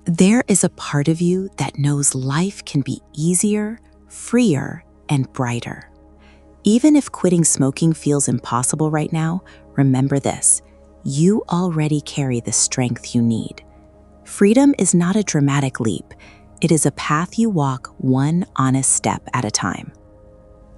There is a part of you that knows life can be easier, freer, and brighter. Even if quitting smoking feels impossible right now, remember this: you already carry the strength you need. Freedom is not a dramatic leap. It is a path you walk one honest step at a time.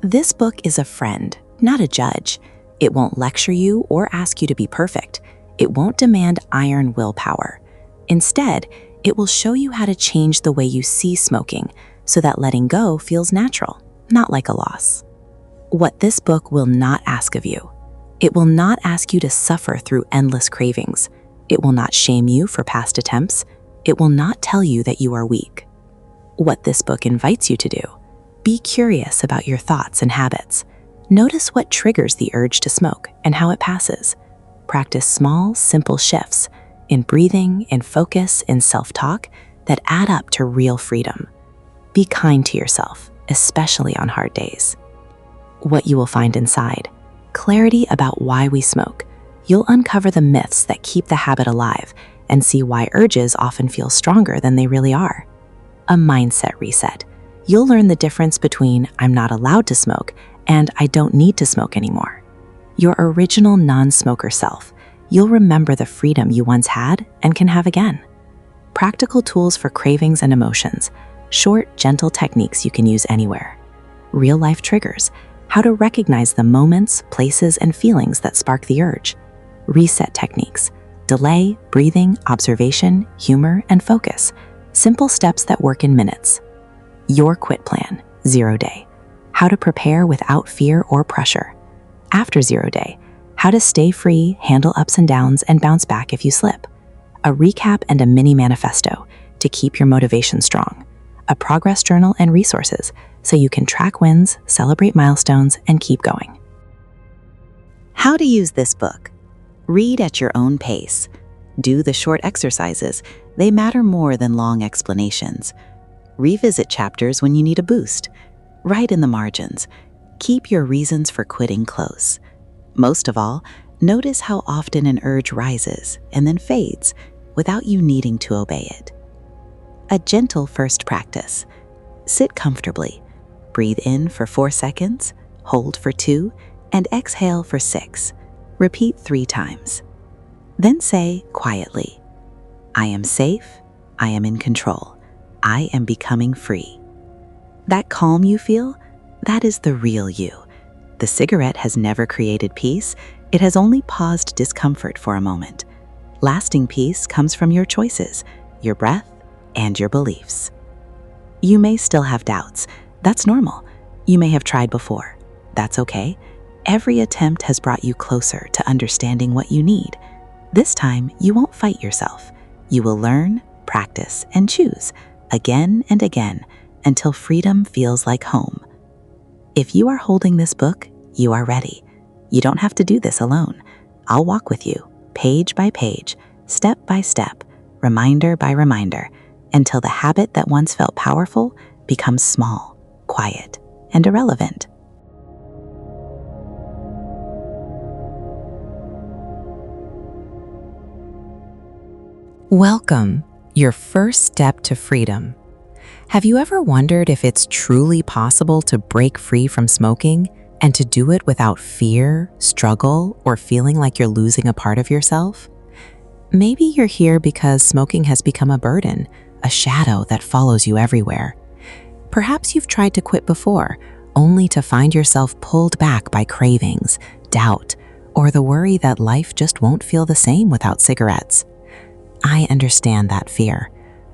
This book is a friend, not a judge. It won't lecture you or ask you to be perfect. It won't demand iron willpower. Instead, it will show you how to change the way you see smoking so that letting go feels natural, not like a loss. What this book will not ask of you: it will not ask you to suffer through endless cravings. It will not shame you for past attempts. It will not tell you that you are weak. What this book invites you to do: be curious about your thoughts and habits. Notice what triggers the urge to smoke and how it passes. Practice small, simple shifts in breathing, in focus, in self-talk that add up to real freedom. Be kind to yourself, especially on hard days. What you will find inside: clarity about why we smoke. You'll uncover the myths that keep the habit alive and see why urges often feel stronger than they really are. A mindset reset. You'll learn the difference between "I'm not allowed to smoke" and "I don't need to smoke anymore." Your original non-smoker self. You'll remember the freedom you once had and can have again. Practical tools for cravings and emotions. Short, gentle techniques you can use anywhere. Real-life triggers. How to recognize the moments, places, and feelings that spark the urge. Reset techniques. Delay, breathing, observation, humor, and focus. Simple steps that work in minutes. Your quit plan, 0 day. How to prepare without fear or pressure. After 0 day, how to stay free, handle ups and downs, and bounce back if you slip. A recap and a mini manifesto to keep your motivation strong. A progress journal and resources so you can track wins, celebrate milestones, and keep going. How to use this book. Read at your own pace. Do the short exercises. They matter more than long explanations. Revisit chapters when you need a boost. Write in the margins. Keep your reasons for quitting close. Most of all, notice how often an urge rises and then fades without you needing to obey it. A gentle first practice. Sit comfortably. Breathe in for 4 seconds, hold for 2, and exhale for 6. Repeat 3 times. Then say quietly, "I am safe, I am in control, I am becoming free." That calm you feel, that is the real you. The cigarette has never created peace, it has only paused discomfort for a moment. Lasting peace comes from your choices, your breath, and your beliefs. You may still have doubts. That's normal. You may have tried before. That's okay. Every attempt has brought you closer to understanding what you need. This time, you won't fight yourself. You will learn, practice, and choose again and again until freedom feels like home. If you are holding this book, you are ready. You don't have to do this alone. I'll walk with you, page by page, step by step, reminder by reminder, until the habit that once felt powerful becomes small, quiet, and irrelevant. Welcome, your first step to freedom. Have you ever wondered if it's truly possible to break free from smoking and to do it without fear, struggle, or feeling like you're losing a part of yourself? Maybe you're here because smoking has become a burden, a shadow that follows you everywhere. Perhaps you've tried to quit before, only to find yourself pulled back by cravings, doubt, or the worry that life just won't feel the same without cigarettes. I understand that fear.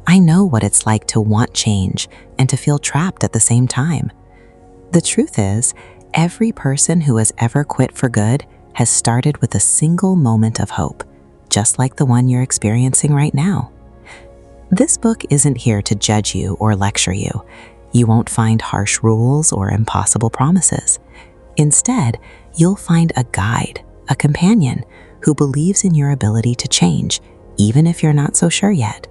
I know what it's like to want change and to feel trapped at the same time. The truth is, every person who has ever quit for good has started with a single moment of hope, just like the one you're experiencing right now. This book isn't here to judge you or lecture you. You won't find harsh rules or impossible promises. Instead, you'll find a guide, a companion who believes in your ability to change, even if you're not so sure yet.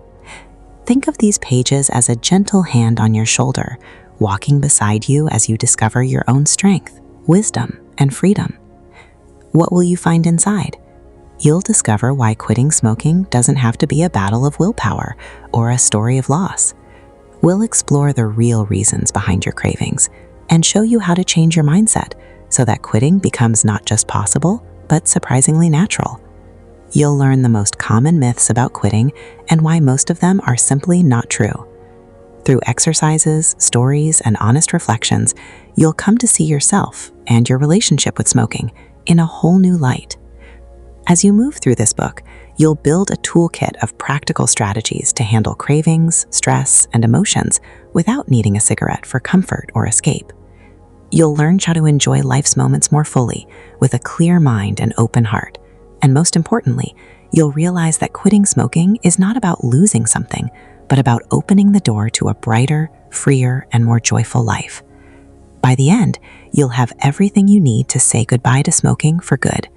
Think of these pages as a gentle hand on your shoulder, walking beside you as you discover your own strength, wisdom, and freedom. What will you find inside? You'll discover why quitting smoking doesn't have to be a battle of willpower or a story of loss. We'll explore the real reasons behind your cravings and show you how to change your mindset so that quitting becomes not just possible, but surprisingly natural. You'll learn the most common myths about quitting and why most of them are simply not true. Through exercises, stories, and honest reflections, you'll come to see yourself and your relationship with smoking in a whole new light. As you move through this book, you'll build a toolkit of practical strategies to handle cravings, stress, and emotions without needing a cigarette for comfort or escape. You'll learn how to enjoy life's moments more fully with a clear mind and open heart. And most importantly, you'll realize that quitting smoking is not about losing something, but about opening the door to a brighter, freer, and more joyful life. By the end, you'll have everything you need to say goodbye to smoking for good.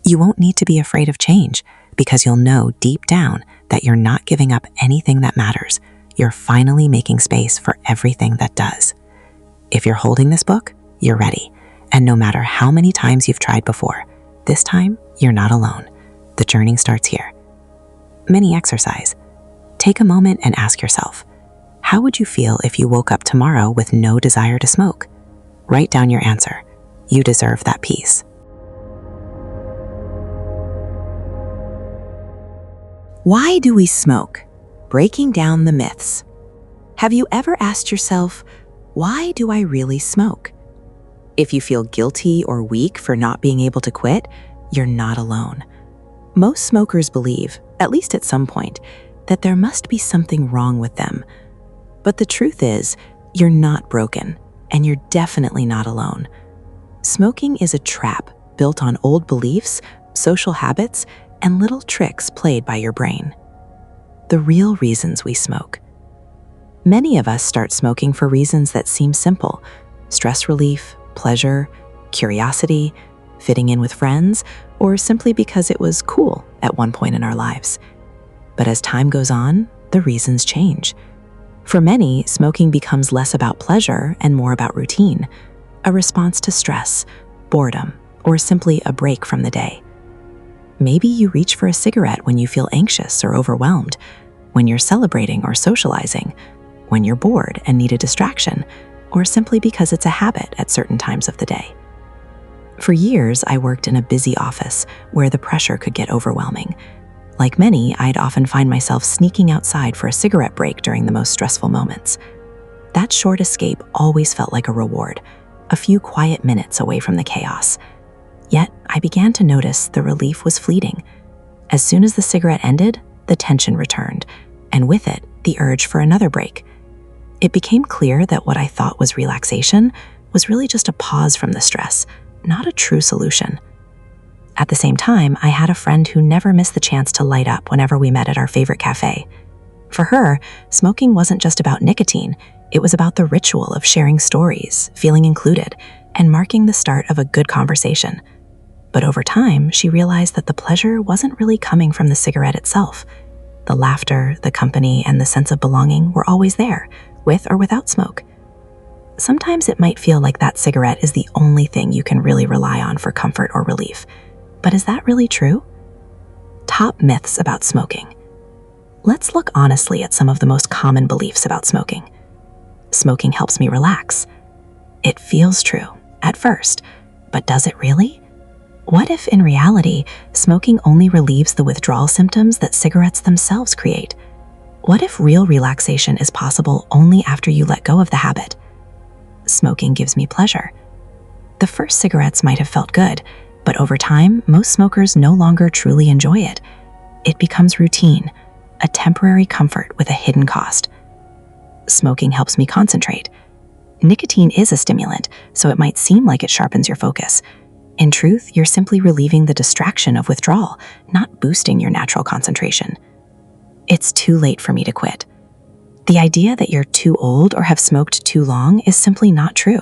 You won't need to be afraid of change because you'll know deep down that you're not giving up anything that matters. You're finally making space for everything that does. If you're holding this book, you're ready. And no matter how many times you've tried before, this time you're not alone. The journey starts here. Mini exercise. Take a moment and ask yourself, how would you feel if you woke up tomorrow with no desire to smoke? Write down your answer. You deserve that peace. Why do we smoke? Breaking down the myths. Have you ever asked yourself, why do I really smoke? If you feel guilty or weak for not being able to quit, you're not alone. Most smokers believe, at least at some point, that there must be something wrong with them. But the truth is, you're not broken, and you're definitely not alone. Smoking is a trap built on old beliefs, social habits, and little tricks played by your brain. The real reasons we smoke. Many of us start smoking for reasons that seem simple: stress relief, pleasure, curiosity, fitting in with friends, or simply because it was cool at one point in our lives. But as time goes on, the reasons change. For many, smoking becomes less about pleasure and more about routine, a response to stress, boredom, or simply a break from the day. Maybe you reach for a cigarette when you feel anxious or overwhelmed, when you're celebrating or socializing, when you're bored and need a distraction, or simply because it's a habit at certain times of the day. For years, I worked in a busy office where the pressure could get overwhelming. Like many, I'd often find myself sneaking outside for a cigarette break during the most stressful moments. That short escape always felt like a reward, a few quiet minutes away from the chaos. Yet, I began to notice the relief was fleeting. As soon as the cigarette ended, the tension returned, and with it, the urge for another break. It became clear that what I thought was relaxation was really just a pause from the stress, not a true solution. At the same time, I had a friend who never missed the chance to light up whenever we met at our favorite cafe. For her, smoking wasn't just about nicotine, it was about the ritual of sharing stories, feeling included, and marking the start of a good conversation. But over time, she realized that the pleasure wasn't really coming from the cigarette itself. The laughter, the company, and the sense of belonging were always there, with or without smoke. Sometimes it might feel like that cigarette is the only thing you can really rely on for comfort or relief. But is that really true? Top myths about smoking. Let's look honestly at some of the most common beliefs about smoking. Smoking helps me relax. It feels true, at first, but does it really? What if, in reality, smoking only relieves the withdrawal symptoms that cigarettes themselves create? What if real relaxation is possible only after you let go of the habit? Smoking gives me pleasure. The first cigarettes might have felt good, but over time, most smokers no longer truly enjoy it. It becomes routine, a temporary comfort with a hidden cost. Smoking helps me concentrate. Nicotine is a stimulant, so it might seem like it sharpens your focus. In truth, you're simply relieving the distraction of withdrawal, not boosting your natural concentration. It's too late for me to quit. The idea that you're too old or have smoked too long is simply not true.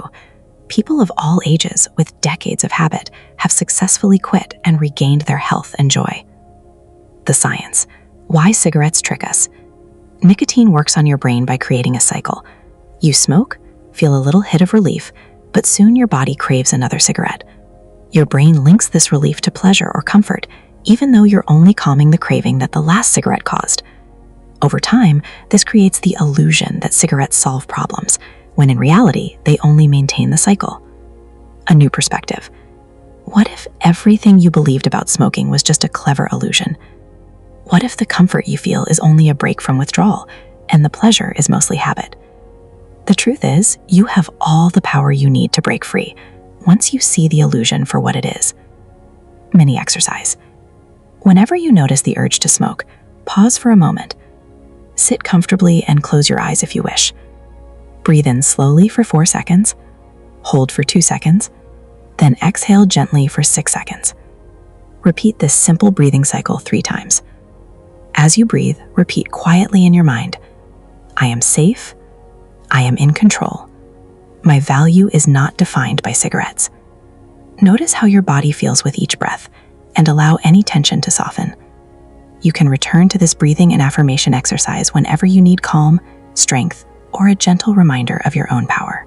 People of all ages with decades of habit have successfully quit and regained their health and joy. The science. Why cigarettes trick us. Nicotine works on your brain by creating a cycle. You smoke, feel a little hit of relief, but soon your body craves another cigarette. Your brain links this relief to pleasure or comfort, even though you're only calming the craving that the last cigarette caused. Over time, this creates the illusion that cigarettes solve problems, when in reality, they only maintain the cycle. A new perspective. What if everything you believed about smoking was just a clever illusion? What if the comfort you feel is only a break from withdrawal, and the pleasure is mostly habit? The truth is, you have all the power you need to break free once you see the illusion for what it is. Mini exercise. Whenever you notice the urge to smoke, pause for a moment. Sit comfortably and close your eyes if you wish. Breathe in slowly for 4 seconds, hold for 2 seconds, then exhale gently for 6 seconds. Repeat this simple breathing cycle 3 times. As you breathe, repeat quietly in your mind, I am safe, I am in control. My value is not defined by cigarettes. Notice how your body feels with each breath and allow any tension to soften. You can return to this breathing and affirmation exercise whenever you need calm, strength, or a gentle reminder of your own power.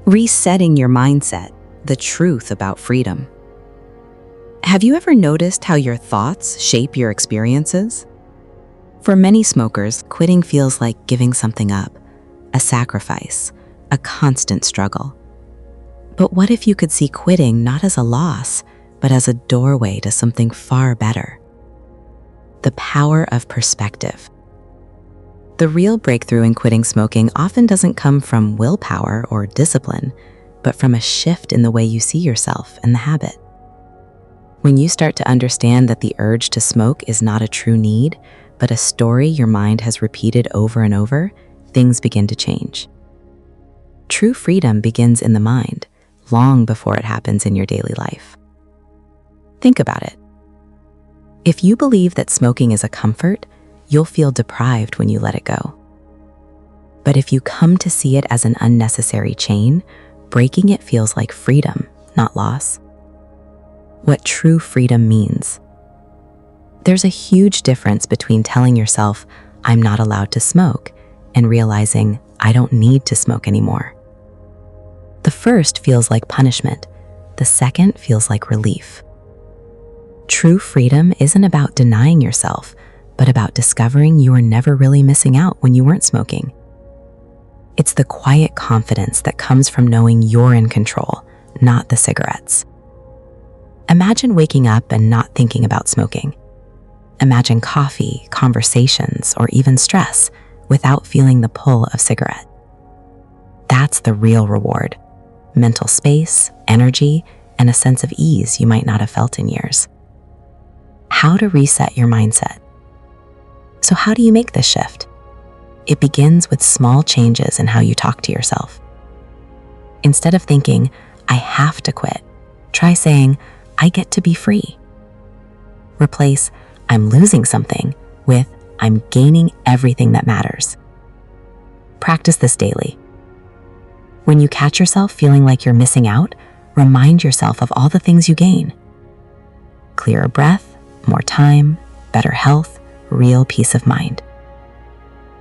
Resetting your mindset, the truth about freedom. Have you ever noticed how your thoughts shape your experiences? For many smokers, quitting feels like giving something up, a sacrifice, a constant struggle. But what if you could see quitting not as a loss, but as a doorway to something far better? The power of perspective. The real breakthrough in quitting smoking often doesn't come from willpower or discipline, but from a shift in the way you see yourself and the habit. When you start to understand that the urge to smoke is not a true need, but a story your mind has repeated over and over, things begin to change. True freedom begins in the mind, long before it happens in your daily life. Think about it. If you believe that smoking is a comfort, you'll feel deprived when you let it go. But if you come to see it as an unnecessary chain, breaking it feels like freedom, not loss. What true freedom means. There's a huge difference between telling yourself, I'm not allowed to smoke, and realizing, I don't need to smoke anymore. The first feels like punishment. The second feels like relief. True freedom isn't about denying yourself, but about discovering you were never really missing out when you weren't smoking. It's the quiet confidence that comes from knowing you're in control, not the cigarettes. Imagine waking up and not thinking about smoking. Imagine coffee, conversations, or even stress without feeling the pull of cigarette. That's the real reward. Mental space, energy, and a sense of ease you might not have felt in years. How to reset your mindset. So how do you make this shift? It begins with small changes in how you talk to yourself. Instead of thinking, I have to quit, try saying, I get to be free. Replace, I'm losing something with, I'm gaining everything that matters. Practice this daily. When you catch yourself feeling like you're missing out, remind yourself of all the things you gain. Clearer breath, more time, better health, real peace of mind.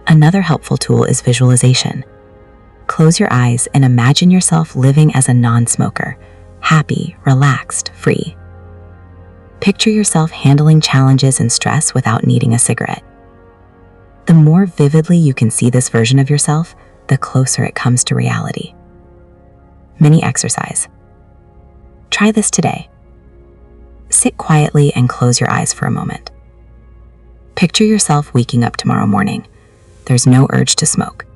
Another helpful tool is visualization. Close your eyes and imagine yourself living as a non-smoker, happy, relaxed, free. Picture yourself handling challenges and stress without needing a cigarette. The more vividly you can see this version of yourself, the closer it comes to reality. Mini exercise. Try this today. Sit quietly and close your eyes for a moment. Picture yourself waking up tomorrow morning. There's no urge to smoke.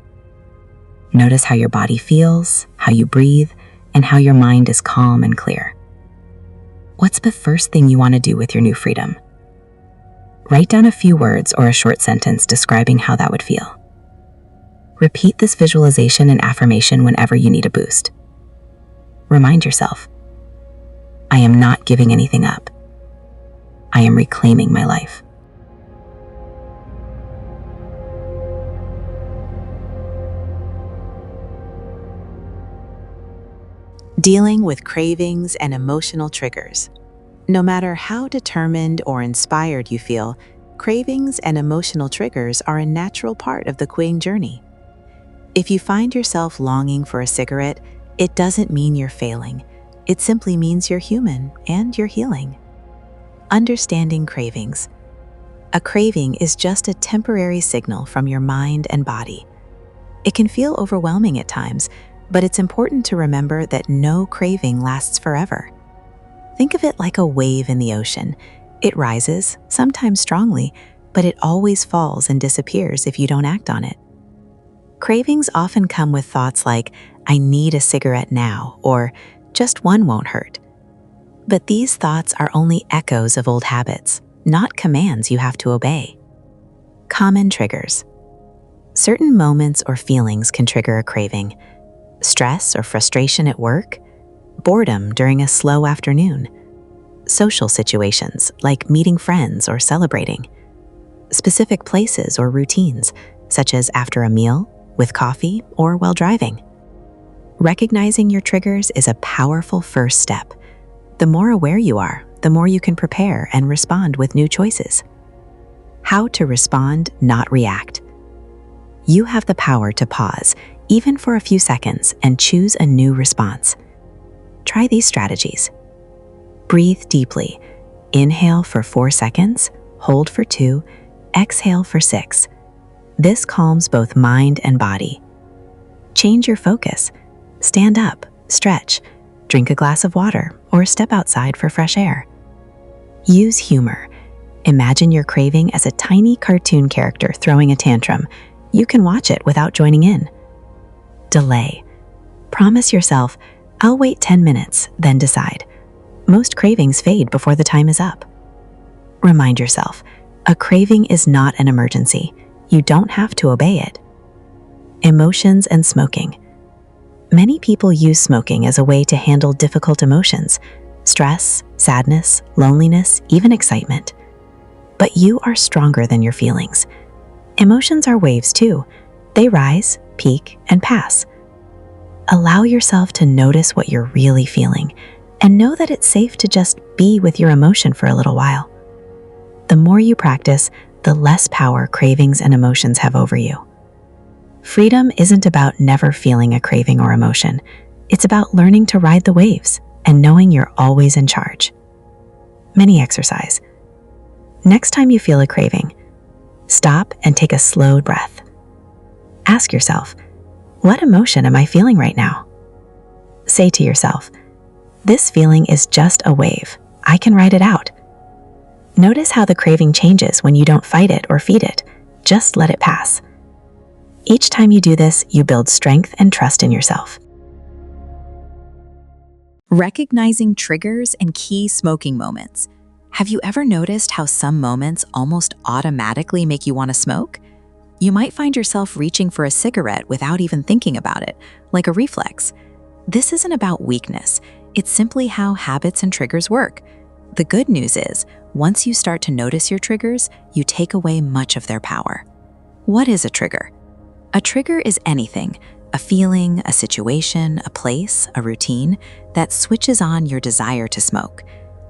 Notice how your body feels, how you breathe, and how your mind is calm and clear. What's the first thing you want to do with your new freedom? Write down a few words or a short sentence describing how that would feel. Repeat this visualization and affirmation whenever you need a boost. Remind yourself, I am not giving anything up. I am reclaiming my life. Dealing with cravings and emotional triggers. No matter how determined or inspired you feel, cravings and emotional triggers are a natural part of the quitting journey. If you find yourself longing for a cigarette, It doesn't mean you're failing. It simply means you're human and you're healing. Understanding cravings. A craving is just a temporary signal from your mind and body. It can feel overwhelming at times, but it's important to remember that no craving lasts forever. Think of it like a wave in the ocean. It rises, sometimes strongly, but it always falls and disappears if you don't act on it. Cravings often come with thoughts like, "I need a cigarette now," or "just one won't hurt." But these thoughts are only echoes of old habits, not commands you have to obey. Common triggers. Certain moments or feelings can trigger a craving. Stress or frustration at work, boredom during a slow afternoon, social situations like meeting friends or celebrating, specific places or routines, such as after a meal, with coffee, or while driving. Recognizing your triggers is a powerful first step. The more aware you are, the more you can prepare and respond with new choices. How to respond, not react. You have the power to pause, even for a few seconds, and choose a new response. Try these strategies. Breathe deeply. Inhale for 4 seconds, hold for 2, exhale for 6. This calms both mind and body. Change your focus. Stand up, stretch, drink a glass of water, or step outside for fresh air. Use humor. Imagine your craving as a tiny cartoon character throwing a tantrum. You can watch it without joining in. Delay. Promise yourself, "I'll wait 10 minutes, then decide." Most cravings fade before the time is up. Remind yourself, a craving is not an emergency. You don't have to obey it. Emotions and smoking. Many people use smoking as a way to handle difficult emotions, stress, sadness, loneliness, even excitement. But you are stronger than your feelings. Emotions are waves too. They rise, peak, and pass. Allow yourself to notice what you're really feeling, and know that it's safe to just be with your emotion for a little while. The more you practice, the less power cravings and emotions have over you. Freedom isn't about never feeling a craving or emotion. It's about learning to ride the waves and knowing you're always in charge. Mini exercise. Next time you feel a craving, stop and take a slow breath. Ask yourself, what emotion am I feeling right now? Say to yourself, this feeling is just a wave. I can ride it out. Notice how the craving changes when you don't fight it or feed it. Just let it pass. Each time you do this, you build strength and trust in yourself. Recognizing triggers and key smoking moments. Have you ever noticed how some moments almost automatically make you want to smoke? You might find yourself reaching for a cigarette without even thinking about it, like a reflex. This isn't about weakness. It's simply how habits and triggers work. The good news is, once you start to notice your triggers, you take away much of their power. What is a trigger? A trigger is anything, a feeling, a situation, a place, a routine, that switches on your desire to smoke.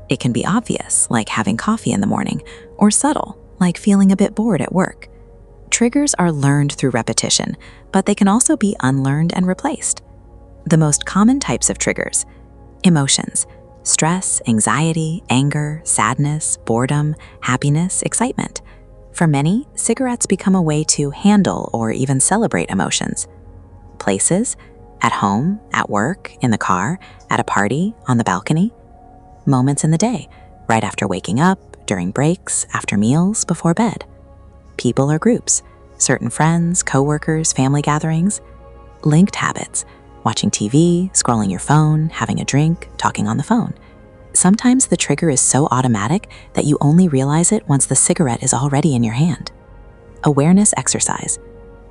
It can be obvious, like having coffee in the morning, or subtle, like feeling a bit bored at work. Triggers are learned through repetition, but they can also be unlearned and replaced. The most common types of triggers: emotions, stress, anxiety, anger, sadness, boredom, happiness, excitement. For many, cigarettes become a way to handle or even celebrate emotions. Places: at home, at work, in the car, at a party, on the balcony. Moments in the day: right after waking up, during breaks, after meals, before bed. People or groups: certain friends, coworkers, family gatherings. Linked habits: watching TV, scrolling your phone, having a drink, talking on the phone. Sometimes the trigger is so automatic that you only realize it once the cigarette is already in your hand. Awareness exercise.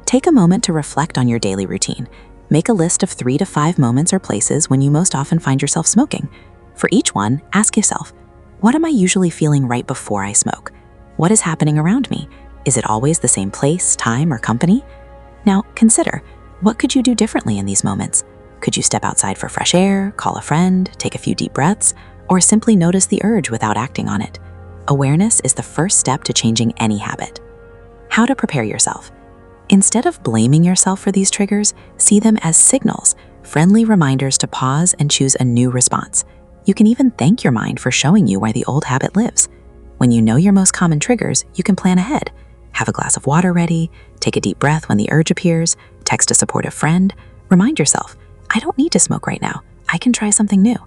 Take a moment to reflect on your daily routine. Make a list of 3 to 5 moments or places when you most often find yourself smoking. For each one, ask yourself, what am I usually feeling right before I smoke? What is happening around me? Is it always the same place, time, or company? Now, consider, what could you do differently in these moments? Could you step outside for fresh air, call a friend, take a few deep breaths, or simply notice the urge without acting on it? Awareness is the first step to changing any habit. How to prepare yourself. Instead of blaming yourself for these triggers, see them as signals. friendly reminders to pause and choose a new response. You can even thank your mind for showing you why the old habit lives. When you know your most common triggers, you can plan ahead. Have a glass of water ready, take a deep breath when the urge appears, text a supportive friend. Remind yourself, I don't need to smoke right now. I can try something new.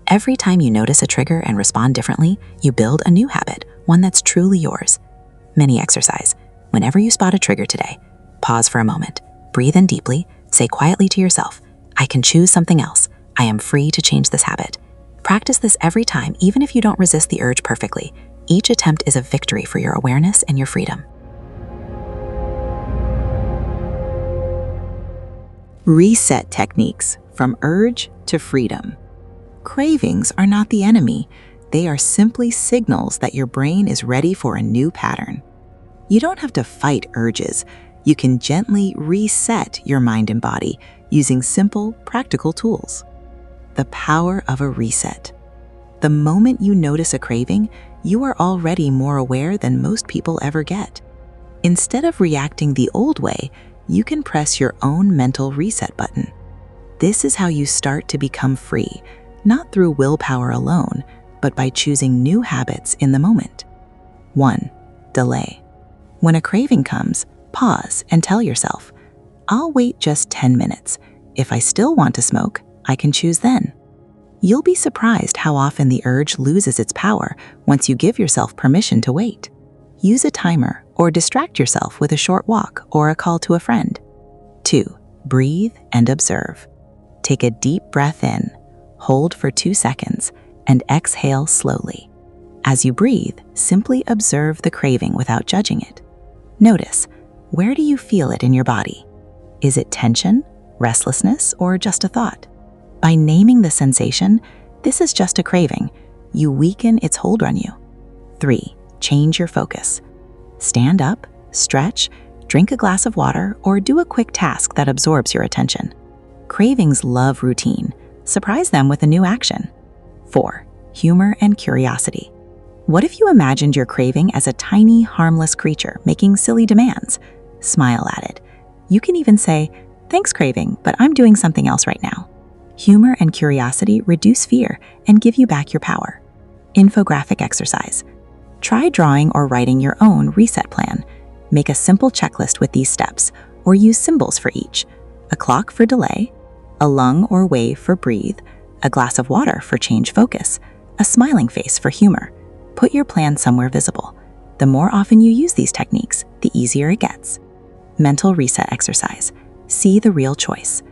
Every time you notice a trigger and respond differently, you build a new habit, one that's truly yours. Mini exercise. Whenever you spot a trigger today, pause for a moment, breathe in deeply, say quietly to yourself, I can choose something else. I am free to change this habit. Practice this every time, even if you don't resist the urge perfectly. Each attempt is a victory for your awareness and your freedom. Reset techniques from urge to freedom. Cravings are not the enemy. They are simply signals that your brain is ready for a new pattern. You don't have to fight urges. You can gently reset your mind and body using simple, practical tools. The power of a reset. The moment you notice a craving, you are already more aware than most people ever get. Instead of reacting the old way, you can press your own mental reset button. This is how you start to become free, not through willpower alone, but by choosing new habits in the moment. 1. Delay. When a craving comes, pause and tell yourself, I'll wait just 10 minutes. If I still want to smoke, I can choose then. You'll be surprised how often the urge loses its power once you give yourself permission to wait. Use a timer or distract yourself with a short walk or a call to a friend. 2. Breathe and observe. Take a deep breath in, hold for 2 seconds, and exhale slowly. As you breathe, simply observe the craving without judging it. Notice, where do you feel it in your body? Is it tension, restlessness, or just a thought? By naming the sensation, this is just a craving. You weaken its hold on you. 3. Change your focus. Stand up, stretch, drink a glass of water, or do a quick task that absorbs your attention. Cravings love routine. Surprise them with a new action. 4. Humor and curiosity. What if you imagined your craving as a tiny, harmless creature making silly demands? Smile at it. You can even say, thanks craving, but I'm doing something else right now. Humor and curiosity reduce fear and give you back your power. Infographic exercise. Try drawing or writing your own reset plan. Make a simple checklist with these steps, or use symbols for each. A clock for delay, a lung or wave for breathe, a glass of water for change focus, a smiling face for humor. Put your plan somewhere visible. The more often you use these techniques, the easier it gets. Mental reset exercise. See the real choice.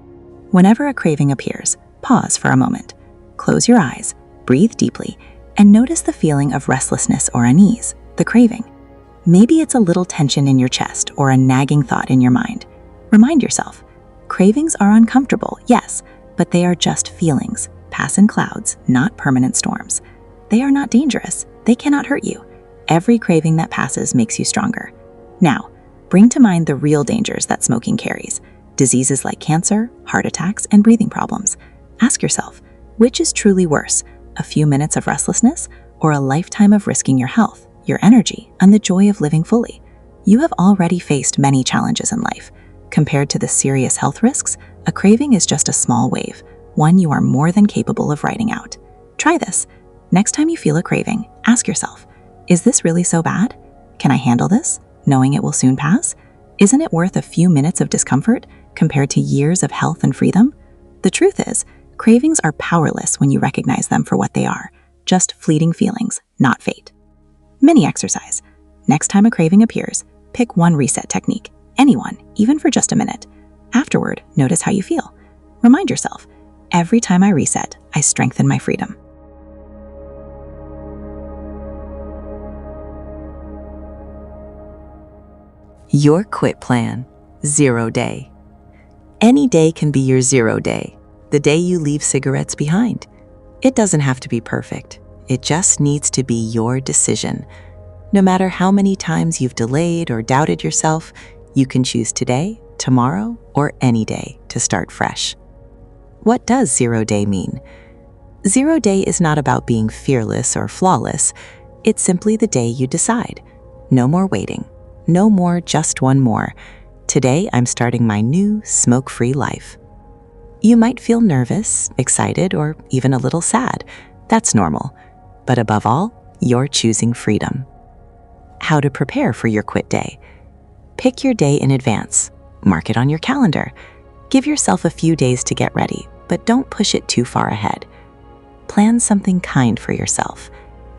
Whenever a craving appears, pause for a moment. Close your eyes, breathe deeply, and notice the feeling of restlessness or unease, the craving. Maybe it's a little tension in your chest or a nagging thought in your mind. Remind yourself, cravings are uncomfortable, yes, but they are just feelings, pass in clouds, not permanent storms. They are not dangerous. They cannot hurt you. Every craving that passes makes you stronger. Now, bring to mind the real dangers that smoking carries. Diseases like cancer, heart attacks, and breathing problems. Ask yourself, which is truly worse, a few minutes of restlessness or a lifetime of risking your health, your energy, and the joy of living fully? You have already faced many challenges in life. Compared to the serious health risks, a craving is just a small wave, one you are more than capable of riding out. Try this. Next time you feel a craving, ask yourself, is this really so bad? Can I handle this, knowing it will soon pass? Isn't it worth a few minutes of discomfort compared to years of health and freedom? The truth is, cravings are powerless when you recognize them for what they are, just fleeting feelings, not fate. Mini exercise. Next time a craving appears, pick one reset technique, anyone, even for just a minute. Afterward, notice how you feel. Remind yourself, every time I reset, I strengthen my freedom. Your quit plan, 0 day. Any day can be your 0 day, the day you leave cigarettes behind. It doesn't have to be perfect. It just needs to be your decision. No matter how many times you've delayed or doubted yourself, you can choose today, tomorrow, or any day to start fresh. What does 0 day mean? 0 day is not about being fearless or flawless. It's simply the day you decide. No more waiting. No more just one more. Today, I'm starting my new smoke-free life. You might feel nervous, excited, or even a little sad. That's normal. But above all, you're choosing freedom. How to prepare for your quit day. Pick your day in advance. Mark it on your calendar. Give yourself a few days to get ready, but don't push it too far ahead. Plan something kind for yourself.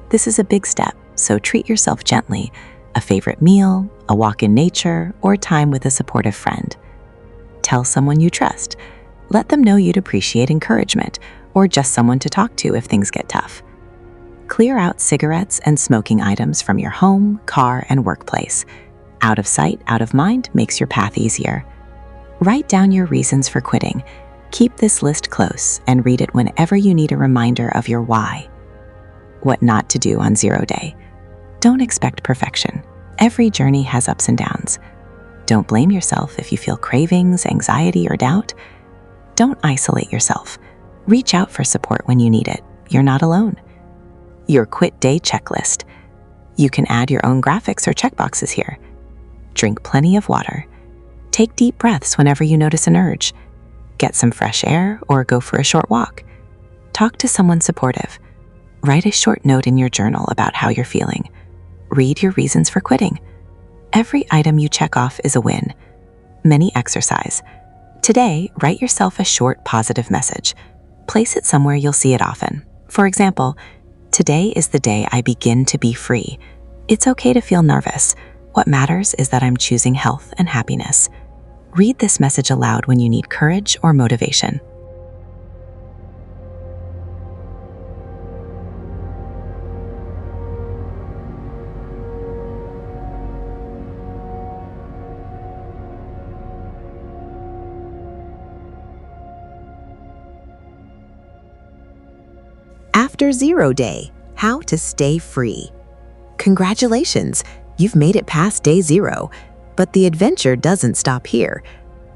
This is a big step, so treat yourself gently. A favorite meal, a walk in nature, or time with a supportive friend. Tell someone you trust. Let them know you'd appreciate encouragement, or just someone to talk to if things get tough. Clear out cigarettes and smoking items from your home, car, and workplace. Out of sight, out of mind makes your path easier. Write down your reasons for quitting. Keep this list close and read it whenever you need a reminder of your why. What not to do on 0 day. Don't expect perfection. Every journey has ups and downs. Don't blame yourself if you feel cravings, anxiety, or doubt. Don't isolate yourself. Reach out for support when you need it. You're not alone. Your quit day checklist. You can add your own graphics or checkboxes here. Drink plenty of water. Take deep breaths whenever you notice an urge. Get some fresh air or go for a short walk. Talk to someone supportive. Write a short note in your journal about how you're feeling. Read your reasons for quitting. Every item you check off is a win. Mini exercise. Today, write yourself a short positive message. Place it somewhere you'll see it often. For example, today is the day I begin to be free. It's okay to feel nervous. What matters is that I'm choosing health and happiness. Read this message aloud when you need courage or motivation. After 0 day, how to stay free. Congratulations, you've made it past day 0, but the adventure doesn't stop here.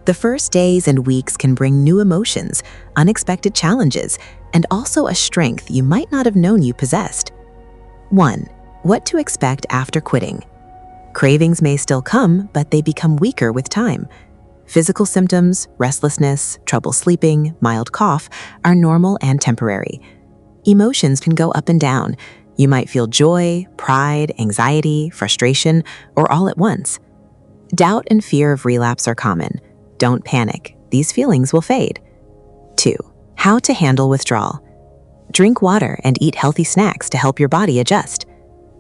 The first days and weeks can bring new emotions, unexpected challenges, and also a strength you might not have known you possessed. 1. What to expect after quitting. Cravings may still come, but they become weaker with time. Physical symptoms, restlessness, trouble sleeping, mild cough are normal and temporary. Emotions can go up and down. You might feel joy, pride, anxiety, frustration, or all at once. Doubt and fear of relapse are common. Don't panic. These feelings will fade. 2. How to handle withdrawal. Drink water and eat healthy snacks to help your body adjust.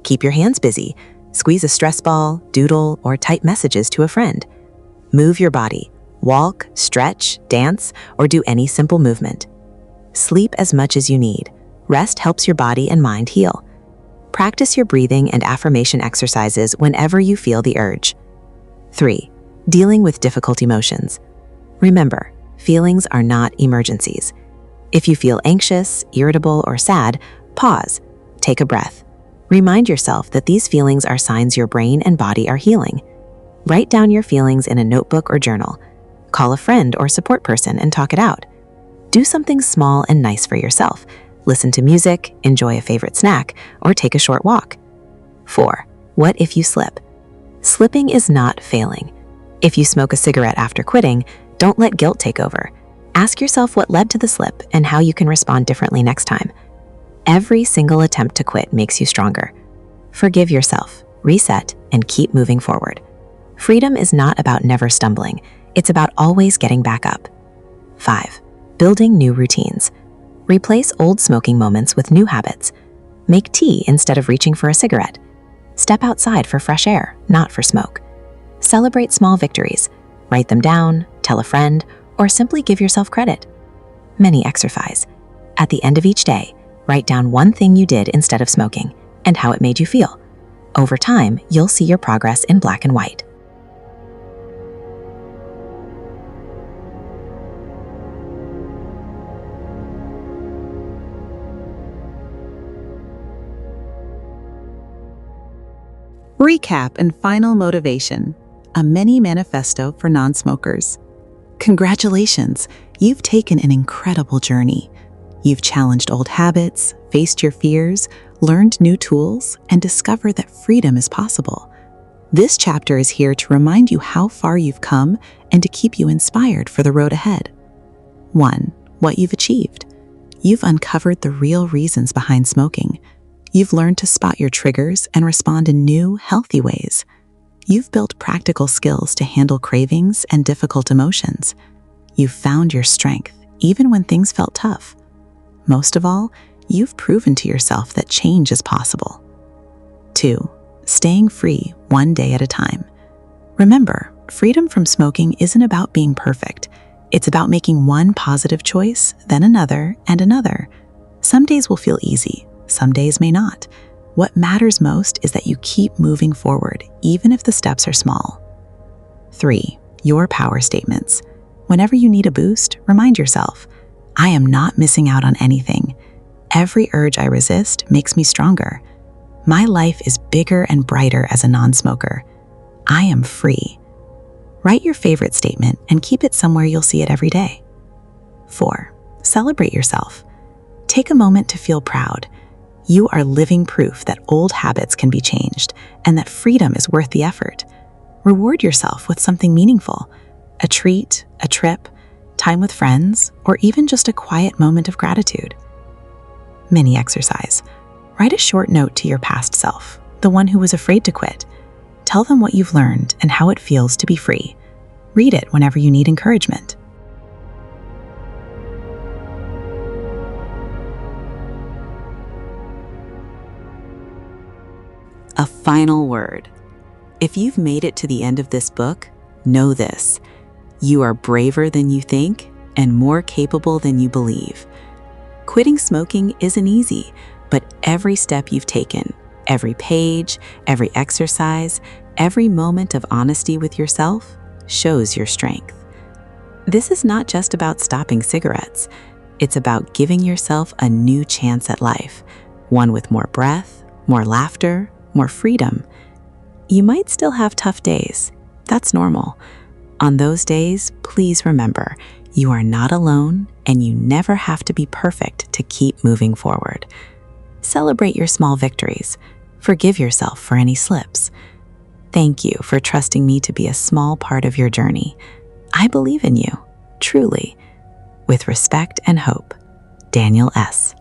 Keep your hands busy. Squeeze a stress ball, doodle, or type messages to a friend. Move your body. Walk, stretch, dance, or do any simple movement. Sleep as much as you need. Rest helps your body and mind heal. Practice your breathing and affirmation exercises whenever you feel the urge. 3. Dealing with difficult emotions. Remember, feelings are not emergencies. If you feel anxious, irritable, or sad, pause. Take a breath. Remind yourself that these feelings are signs your brain and body are healing. Write down your feelings in a notebook or journal. Call a friend or support person and talk it out. Do something small and nice for yourself. Listen to music, enjoy a favorite snack, or take a short walk. 4. What if you slip? Slipping is not failing. If you smoke a cigarette after quitting, don't let guilt take over. Ask yourself what led to the slip and how you can respond differently next time. Every single attempt to quit makes you stronger. Forgive yourself, reset, and keep moving forward. Freedom is not about never stumbling. It's about always getting back up. 5. Building new routines. Replace old smoking moments with new habits. Make tea instead of reaching for a cigarette. Step outside for fresh air, not for smoke. Celebrate small victories. Write them down, tell a friend, or simply give yourself credit. Mini exercise. At the end of each day, write down one thing you did instead of smoking and how it made you feel. Over time, you'll see your progress in black and white. Recap and final motivation, a mini manifesto for non-smokers. Congratulations, you've taken an incredible journey. You've challenged old habits, faced your fears, learned new tools, and discovered that freedom is possible. This chapter is here to remind you how far you've come and to keep you inspired for the road ahead. 1. What you've achieved. You've uncovered the real reasons behind smoking. You've learned to spot your triggers and respond in new, healthy ways. You've built practical skills to handle cravings and difficult emotions. You've found your strength, even when things felt tough. Most of all, you've proven to yourself that change is possible. 2. Staying free one day at a time. Remember, freedom from smoking isn't about being perfect. It's about making one positive choice, then another, and another. Some days will feel easy, some days may not. What matters most is that you keep moving forward, even if the steps are small. 3. Your power statements. Whenever you need a boost, remind yourself, I am not missing out on anything. Every urge I resist makes me stronger. My life is bigger and brighter as a non-smoker. I am free. Write your favorite statement and keep it somewhere you'll see it every day. 4. Celebrate yourself. Take a moment to feel proud. You are living proof that old habits can be changed and that freedom is worth the effort. Reward yourself with something meaningful, a treat, a trip, time with friends, or even just a quiet moment of gratitude. Mini exercise. Write a short note to your past self, the one who was afraid to quit. Tell them what you've learned and how it feels to be free. Read it whenever you need encouragement. A final word. If you've made it to the end of this book, know this: you are braver than you think and more capable than you believe. Quitting smoking isn't easy, but every step you've taken, every page, every exercise, every moment of honesty with yourself shows your strength. This is not just about stopping cigarettes. It's about giving yourself a new chance at life, one with more breath, more laughter, more freedom. You might still have tough days. That's normal. On those days, please remember, you are not alone and you never have to be perfect to keep moving forward. Celebrate your small victories. Forgive yourself for any slips. Thank you for trusting me to be a small part of your journey. I believe in you, truly. With respect and hope, Daniel S.